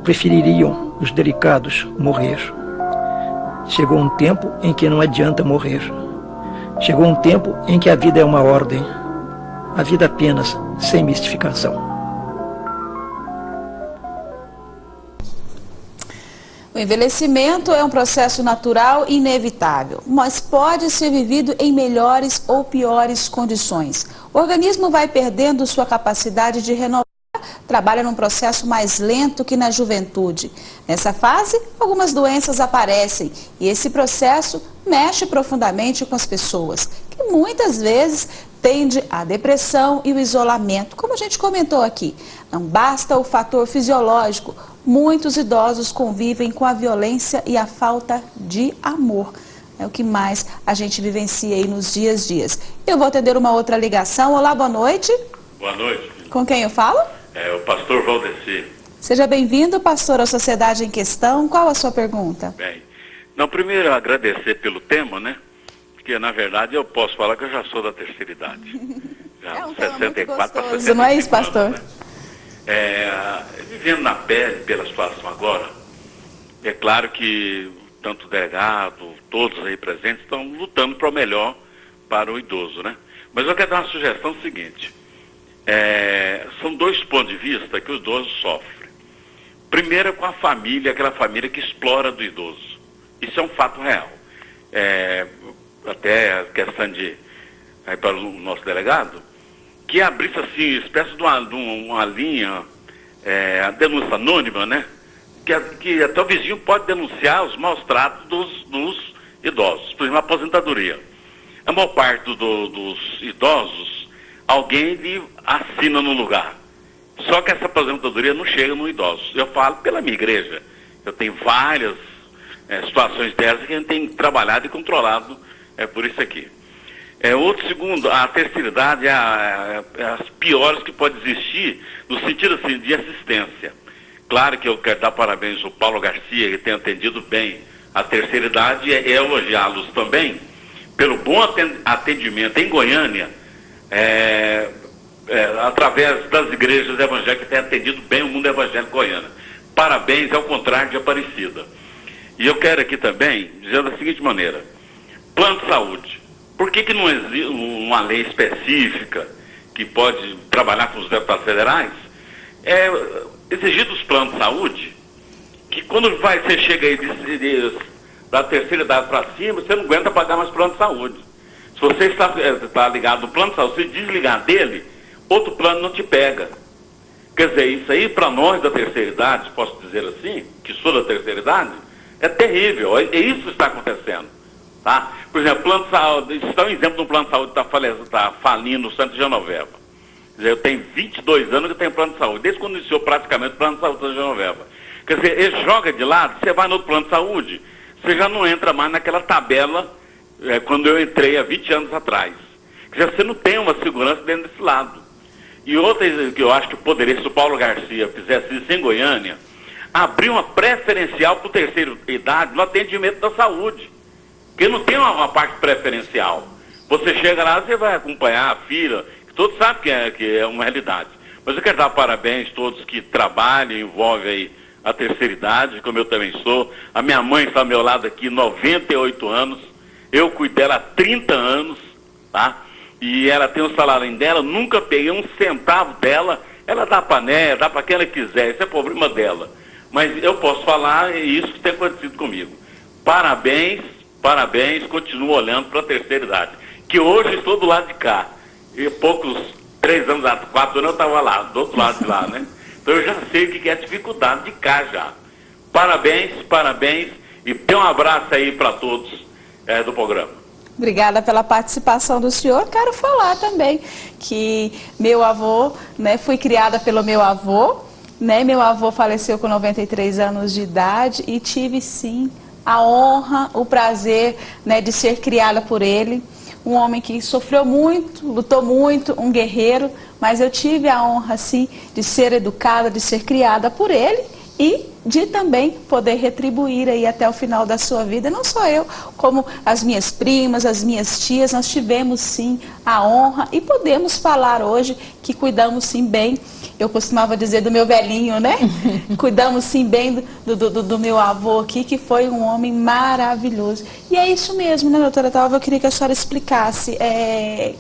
prefeririam os delicados morrer. Chegou um tempo em que não adianta morrer. Chegou um tempo em que a vida é uma ordem. A vida apenas, sem mistificação. O envelhecimento é um processo natural e inevitável, mas pode ser vivido em melhores ou piores condições. O organismo vai perdendo sua capacidade de renovar, trabalha num processo mais lento que na juventude. Nessa fase, algumas doenças aparecem e esse processo mexe profundamente com as pessoas, que muitas vezes tende à depressão e o isolamento, como a gente comentou aqui. Não basta o fator fisiológico, muitos idosos convivem com a violência e a falta de amor. É o que mais a gente vivencia aí nos dias. Eu vou atender uma outra ligação. Olá, boa noite. Boa noite. Com quem eu falo? É o pastor Valdeci. Seja bem-vindo, pastor, à Sociedade em Questão. Qual a sua pergunta? Bem, não, primeiro agradecer pelo tema, né? Porque, na verdade, eu posso falar que eu já sou da terceira idade. Já é um 64 para 65 não é isso, pastor? Anos, né? Vivendo na pele pela situação agora, é claro que tanto o delegado, todos aí presentes, estão lutando para o melhor para o idoso, né? Mas eu quero dar uma sugestão seguinte. São dois pontos de vista que o idoso sofre. Primeiro é com a família, aquela família que explora do idoso. Isso é um fato real. Até a questão de, aí para o nosso delegado, que abrisse assim, espécie de uma linha, a denúncia anônima, né? Que até o vizinho pode denunciar os maus tratos dos idosos, por exemplo, a aposentadoria. A maior parte dos idosos, alguém lhe assina no lugar. Só que essa aposentadoria não chega no idoso. Eu falo pela minha igreja. Eu tenho várias situações dessas que a gente tem trabalhado e controlado por isso aqui. Outro segundo, a terceira idade é as piores que pode existir, no sentido assim, de assistência. Claro que eu quero dar parabéns ao Paulo Garcia, que tem atendido bem a terceira idade, e elogiá-los também pelo bom atendimento em Goiânia, através das igrejas evangélicas que têm atendido bem o mundo evangélico goiano. Parabéns, ao contrário de Aparecida. E eu quero aqui também dizer da seguinte maneira: plano de saúde. Por que não existe uma lei específica que pode trabalhar com os deputados federais? Exigir dos planos de saúde que quando você chega aí da terceira idade para cima, você não aguenta pagar mais plano de saúde. Se você está ligado no plano de saúde, se desligar dele, outro plano não te pega. Quer dizer, isso aí para nós da terceira idade, posso dizer assim, que sou da terceira idade, é terrível. Isso que está acontecendo. Tá? Por exemplo, plano de saúde, isso está um exemplo de um plano de saúde que está falindo o Santa Genoveva. Quer dizer, eu tenho 22 anos que tenho plano de saúde, desde quando iniciou praticamente o plano de saúde da Genoveva. Quer dizer, ele joga de lado, você vai no outro plano de saúde, você já não entra mais naquela tabela quando eu entrei há 20 anos atrás. Quer dizer, você não tem uma segurança dentro desse lado. E outra que eu acho que poderia, se o Paulo Garcia fizesse isso em Goiânia, abrir uma preferencial para o terceiro idade no atendimento da saúde. Porque não tem uma parte preferencial. Você chega lá, você vai acompanhar a fila, que todos sabem que é uma realidade. Mas eu quero dar parabéns a todos que trabalham, envolvem aí a terceira idade, como eu também sou. A minha mãe está ao meu lado aqui, 98 anos. Eu cuido dela há 30 anos, tá? E ela tem um salário dela, nunca peguei um centavo dela. Ela dá para né, dá para quem ela quiser, isso é problema dela. Mas eu posso falar isso que tem acontecido comigo. Parabéns, continuo olhando para a terceira idade. Que hoje estou do lado de cá. E poucos 3 anos, 4 anos eu estava lá, do outro lado de lá, né? Então eu já sei o que é a dificuldade de cá já. Parabéns, e dê um abraço aí para todos do programa. Obrigada pela participação do senhor. Quero falar também que meu avô, né, fui criada pelo meu avô, né, meu avô faleceu com 93 anos de idade e tive sim a honra, o prazer, né, de ser criada por ele. Um homem que sofreu muito, lutou muito, um guerreiro, mas eu tive a honra sim de ser educada, de ser criada por ele e de também poder retribuir aí até o final da sua vida. Não só eu, como as minhas primas, as minhas tias, nós tivemos sim a honra e podemos falar hoje que cuidamos sim bem. Eu costumava dizer do meu velhinho, né? Cuidamos sim bem do meu avô aqui, que foi um homem maravilhoso. E é isso mesmo, né, doutora Dalva? Eu queria que a senhora explicasse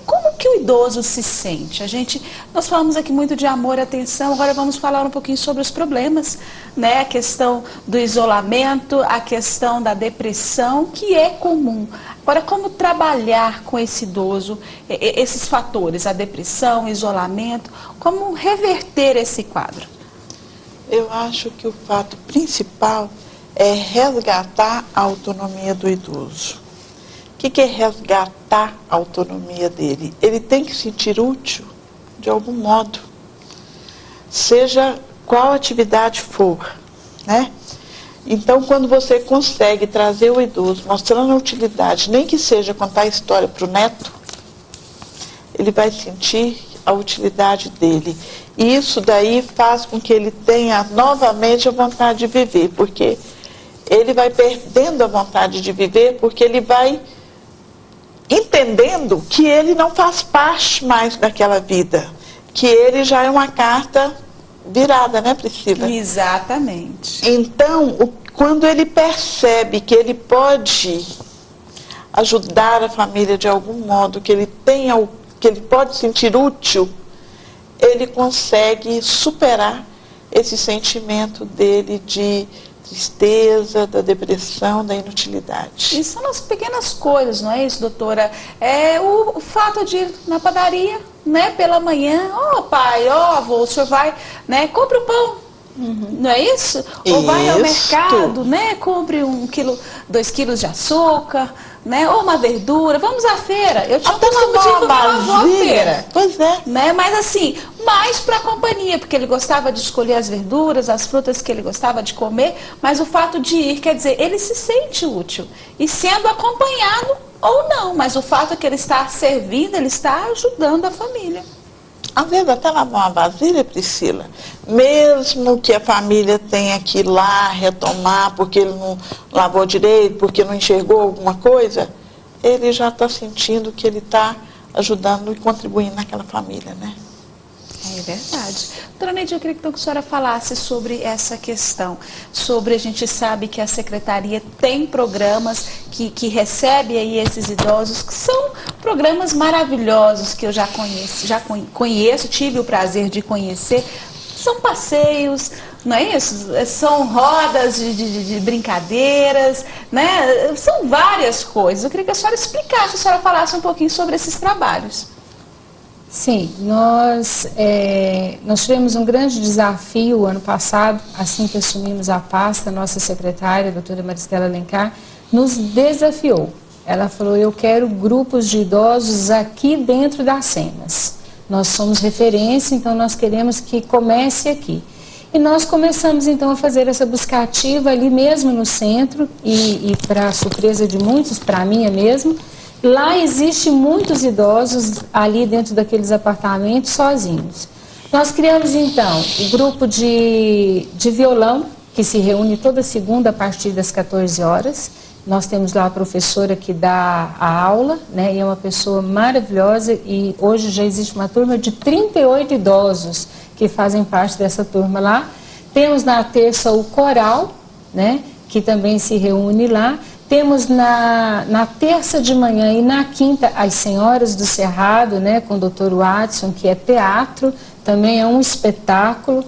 como que o idoso se sente. Nós falamos aqui muito de amor e atenção, agora vamos falar um pouquinho sobre os problemas, né? A questão do isolamento, a questão da depressão, que é comum. Agora, como trabalhar com esse idoso, esses fatores, a depressão, o isolamento, como reverter esse quadro? Eu acho que o fato principal é resgatar a autonomia do idoso. O que é resgatar a autonomia dele? Ele tem que se sentir útil de algum modo, seja qual atividade for, né? Então, quando você consegue trazer o idoso, mostrando a utilidade, nem que seja contar a história para o neto, ele vai sentir a utilidade dele. E isso daí faz com que ele tenha novamente a vontade de viver, porque ele vai perdendo a vontade de viver, porque ele vai entendendo que ele não faz parte mais daquela vida, que ele já é uma carta virada, né, Priscila? Exatamente. Então, quando ele percebe que ele pode ajudar a família de algum modo, que ele pode sentir útil, ele consegue superar esse sentimento dele de tristeza, da depressão, da inutilidade. E são as pequenas coisas, não é isso, doutora? É o fato de ir na padaria, né, pela manhã, pai, avô, o senhor vai, né, compra o pão, não é isso? Ou vai ao mercado, né, compre 2 quilos de açúcar, né, ou uma verdura, vamos à feira. Eu tinha costume de ir com meu avô à feira. Pois é. Né, mas assim, mais para a companhia, porque ele gostava de escolher as verduras, as frutas que ele gostava de comer, mas o fato de ir, quer dizer, ele se sente útil. E sendo acompanhado ou não, mas o fato é que ele está servindo, ele está ajudando a família. Às vezes até lavar uma vasilha, Priscila, mesmo que a família tenha que ir lá retomar porque ele não lavou direito, porque não enxergou alguma coisa, ele já está sentindo que ele está ajudando e contribuindo naquela família, né? É verdade. Doutora Neide, eu queria que a senhora falasse sobre essa questão. A gente sabe que a Secretaria tem programas que recebe aí esses idosos, que são programas maravilhosos que eu já conheço, tive o prazer de conhecer. São passeios, não é isso? São rodas de brincadeiras, né? São várias coisas. Eu queria que a senhora explicasse, a senhora falasse um pouquinho sobre esses trabalhos. Sim, nós tivemos um grande desafio ano passado, assim que assumimos a pasta, a nossa secretária, a doutora Maristela Alencar, nos desafiou. Ela falou, eu quero grupos de idosos aqui dentro das cenas. Nós somos referência, então nós queremos que comece aqui. E nós começamos então a fazer essa busca ativa ali mesmo no centro, e para surpresa de muitos, para mim é mesmo, lá existe muitos idosos ali dentro daqueles apartamentos sozinhos. Nós criamos então o grupo de violão, que se reúne toda segunda a partir das 14 horas. Nós temos lá a professora que dá a aula, né, e é uma pessoa maravilhosa, e hoje já existe uma turma de 38 idosos que fazem parte dessa turma lá. Temos na terça o coral, né, que também se reúne lá. Temos na terça de manhã e na quinta as Senhoras do Cerrado, né, com o Dr. Watson, que é teatro, também é um espetáculo,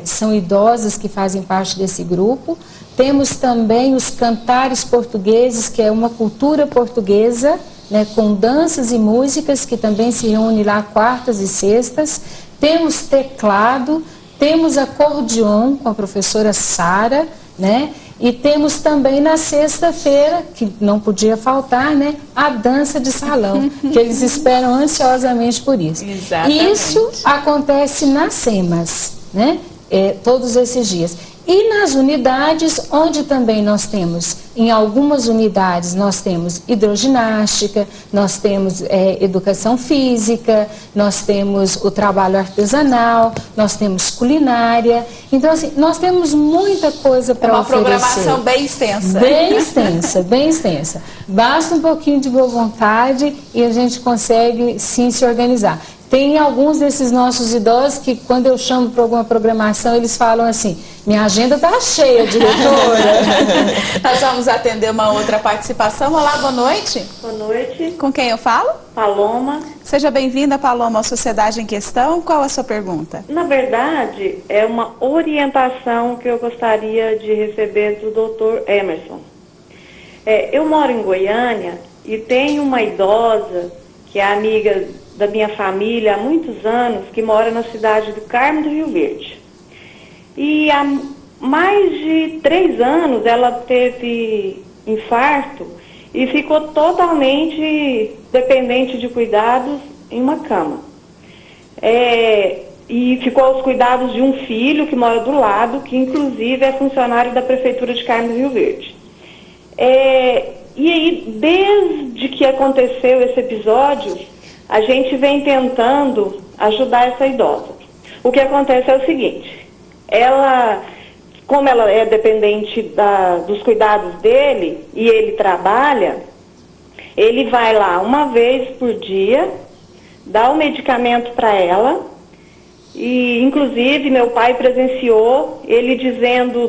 são idosas que fazem parte desse grupo. Temos também os Cantares Portugueses, que é uma cultura portuguesa, né, com danças e músicas, que também se reúne lá quartas e sextas. Temos teclado, temos acordeon com a professora Sara, né? E temos também na sexta-feira, que não podia faltar, né, a dança de salão, que eles esperam ansiosamente por isso. Exatamente. Isso acontece nas SEMAS, né, todos esses dias. E nas unidades, onde também nós temos, em algumas unidades, nós temos hidroginástica, nós temos educação física, nós temos o trabalho artesanal, nós temos culinária. Então, assim, nós temos muita coisa para oferecer. Uma programação bem extensa. Bem extensa, bem extensa. Basta um pouquinho de boa vontade e a gente consegue, sim, se organizar. Tem alguns desses nossos idosos que, quando eu chamo para alguma programação, eles falam assim: minha agenda está cheia, diretora. Nós vamos atender uma outra participação. Olá, boa noite. Boa noite. Com quem eu falo? Paloma. Seja bem-vinda, Paloma, à Sociedade em Questão. Qual a sua pergunta? Na verdade, é uma orientação que eu gostaria de receber do Dr. Emerson. Eu moro em Goiânia e tenho uma idosa que é amiga da minha família há muitos anos, que mora na cidade do Carmo do Rio Verde. E há mais de 3 anos ela teve infarto e ficou totalmente dependente de cuidados em uma cama. E ficou aos cuidados de um filho que mora do lado, que inclusive é funcionário da Prefeitura de Carmo do Rio Verde. E aí, desde que aconteceu esse episódio, a gente vem tentando ajudar essa idosa. O que acontece é o seguinte: como ela é dependente dos cuidados dele e ele trabalha, ele vai lá uma vez por dia, dá o medicamento para ela, e inclusive meu pai presenciou ele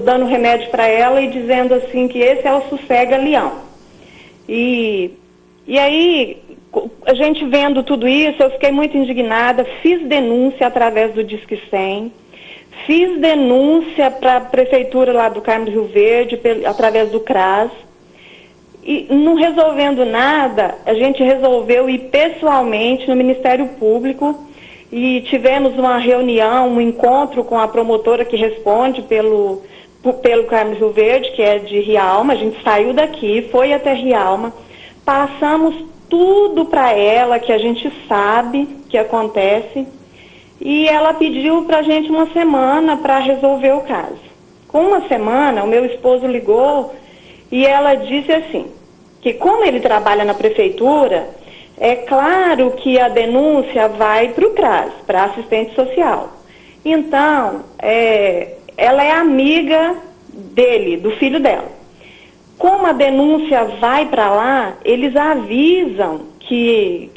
dando remédio para ela e dizendo assim que esse é o sossega-leão. E aí, a gente vendo tudo isso, eu fiquei muito indignada, fiz denúncia através do Disque 100, fiz denúncia para a Prefeitura lá do Carmo do Rio Verde, através do CRAS, e não resolvendo nada, a gente resolveu ir pessoalmente no Ministério Público e tivemos uma reunião, um encontro com a promotora que responde pelo Carmo do Rio Verde, que é de Rialma. A gente saiu daqui, foi até Rialma, passamos tudo para ela que a gente sabe que acontece, e ela pediu para a gente uma semana para resolver o caso. Com uma semana, o meu esposo ligou e ela disse assim, que como ele trabalha na prefeitura, é claro que a denúncia vai para o CRAS, para assistente social. Então, ela é amiga dele, do filho dela. Como a denúncia vai para lá, eles avisam que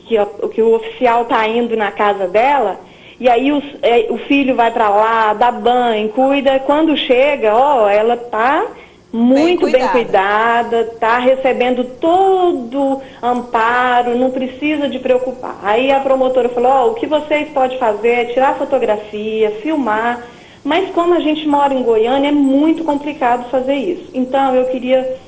o oficial está indo na casa dela, e aí o filho vai para lá, dá banho, cuida. Quando chega, ela está muito bem cuidada, está recebendo todo amparo, não precisa de preocupar. Aí a promotora falou: o que vocês podem fazer é tirar fotografia, filmar, mas como a gente mora em Goiânia, é muito complicado fazer isso. Então eu queria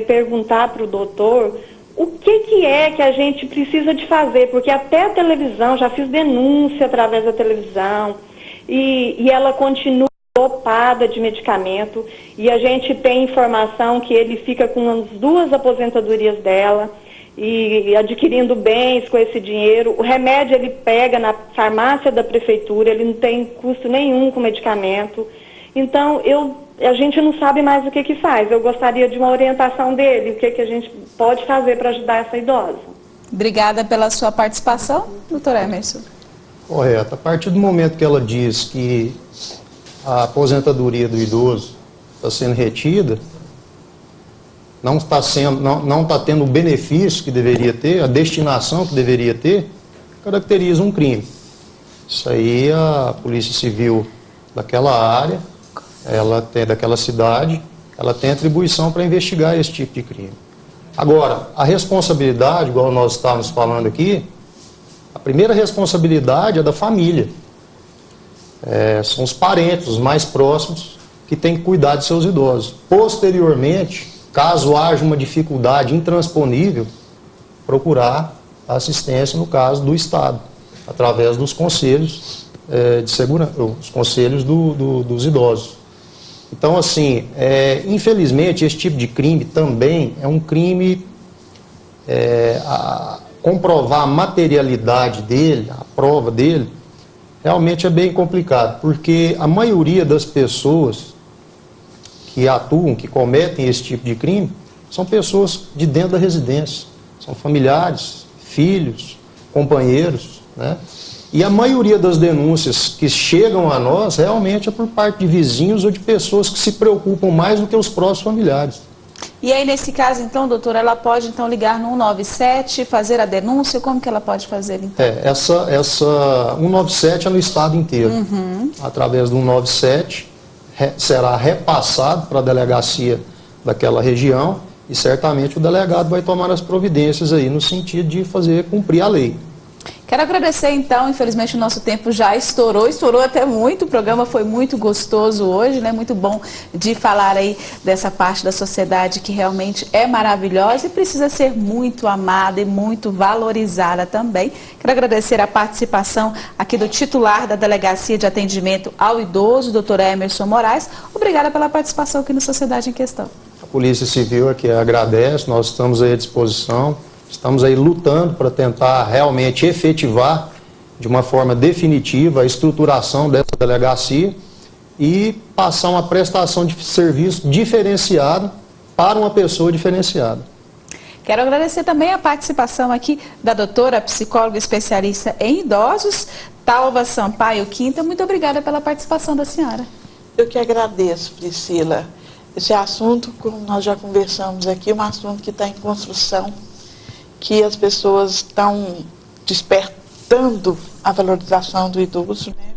perguntar para o doutor o que é que a gente precisa de fazer, porque até a televisão, já fiz denúncia através da televisão, e ela continua dopada de medicamento, e a gente tem informação que ele fica com as 2 aposentadorias dela, e adquirindo bens com esse dinheiro. O remédio ele pega na farmácia da prefeitura, ele não tem custo nenhum com medicamento. Então, a gente não sabe mais o que faz. Eu gostaria de uma orientação dele, o que a gente pode fazer para ajudar essa idosa. Obrigada pela sua participação, doutor Emerson. Correto. A partir do momento que ela diz que a aposentadoria do idoso está sendo retida, não está tendo o benefício que deveria ter, a destinação que deveria ter, caracteriza um crime. Isso aí a Polícia Civil daquela área, daquela cidade, ela tem atribuição para investigar esse tipo de crime. Agora, a responsabilidade, igual nós estávamos falando aqui, a primeira responsabilidade é da família. São os parentes, os mais próximos, que têm que cuidar de seus idosos. Posteriormente, caso haja uma dificuldade intransponível, procurar a assistência, no caso do Estado, através dos conselhos de segurança, os conselhos dos idosos. Então, assim, infelizmente, esse tipo de crime também é um crime, comprovar a materialidade dele, a prova dele, realmente é bem complicado, porque a maioria das pessoas que atuam, que cometem esse tipo de crime, são pessoas de dentro da residência, são familiares, filhos, companheiros, né? E a maioria das denúncias que chegam a nós realmente é por parte de vizinhos ou de pessoas que se preocupam mais do que os próprios familiares. E aí, nesse caso, então, doutora, ela pode, então, ligar no 197, fazer a denúncia? Como que ela pode fazer, então? Essa 197 é no estado inteiro. Através do 197, será repassado para a delegacia daquela região e certamente o delegado vai tomar as providências aí no sentido de fazer cumprir a lei. Quero agradecer, então, infelizmente o nosso tempo já estourou até muito, o programa foi muito gostoso hoje, né? Muito bom de falar aí dessa parte da sociedade que realmente é maravilhosa e precisa ser muito amada e muito valorizada também. Quero agradecer a participação aqui do titular da Delegacia de Atendimento ao Idoso, Dr. Emerson Moraes. Obrigada pela participação aqui no Sociedade em Questão. A Polícia Civil aqui agradece, nós estamos aí à disposição. Estamos aí lutando para tentar realmente efetivar de uma forma definitiva a estruturação dessa delegacia e passar uma prestação de serviço diferenciada para uma pessoa diferenciada. Quero agradecer também a participação aqui da doutora, psicóloga especialista em idosos, Talva Sampaio Quinta. Muito obrigada pela participação da senhora. Eu que agradeço, Priscila. Esse assunto, como nós já conversamos aqui, é um assunto que está em construção, que as pessoas estão despertando a valorização do idoso, né?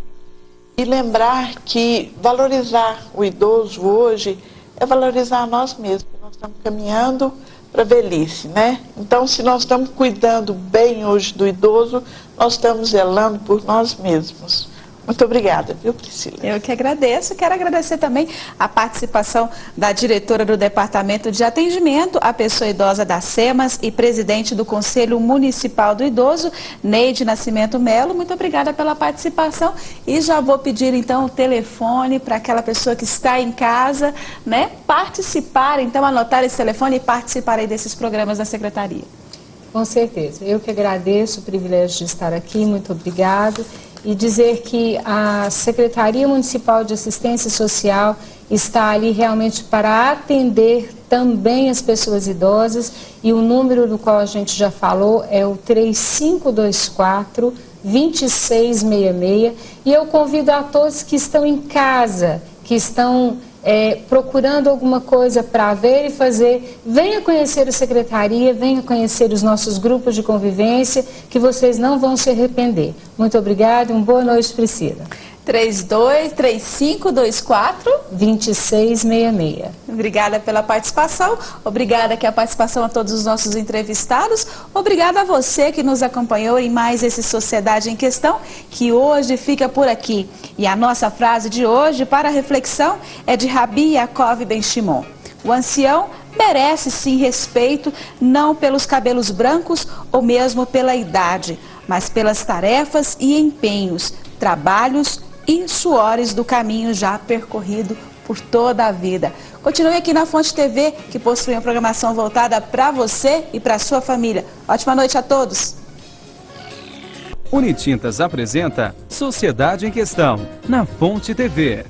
E lembrar que valorizar o idoso hoje é valorizar nós mesmos. Nós estamos caminhando para a velhice, né? Então, se nós estamos cuidando bem hoje do idoso, nós estamos zelando por nós mesmos. Muito obrigada, viu, Priscila? Eu que agradeço. Quero agradecer também a participação da diretora do Departamento de Atendimento à Pessoa Idosa da SEMAS e presidente do Conselho Municipal do Idoso, Neide Nascimento Melo. Muito obrigada pela participação e já vou pedir então o telefone para aquela pessoa que está em casa, né, participar, então anotar esse telefone e participar aí desses programas da Secretaria. Com certeza. Eu que agradeço o privilégio de estar aqui, muito obrigado. E dizer que a Secretaria Municipal de Assistência Social está ali realmente para atender também as pessoas idosas e o número do qual a gente já falou é o 3524-2666 e eu convido a todos que estão em casa, que estão procurando alguma coisa para ver e fazer, venha conhecer a Secretaria, venha conhecer os nossos grupos de convivência, que vocês não vão se arrepender. Muito obrigada e uma boa noite, Priscila. 323524-2666. Obrigada pela participação, obrigada aqui a participação a todos os nossos entrevistados, obrigada a você que nos acompanhou em mais esse Sociedade em Questão, que hoje fica por aqui. E a nossa frase de hoje para reflexão é de Rabi Yaakov Ben Shimon. O ancião merece sim respeito, não pelos cabelos brancos ou mesmo pela idade, mas pelas tarefas e empenhos, trabalhos e suores do caminho já percorrido por toda a vida. Continue aqui na Fonte TV, que possui uma programação voltada para você e para a sua família. Ótima noite a todos! Unitintas apresenta Sociedade em Questão, na Fonte TV.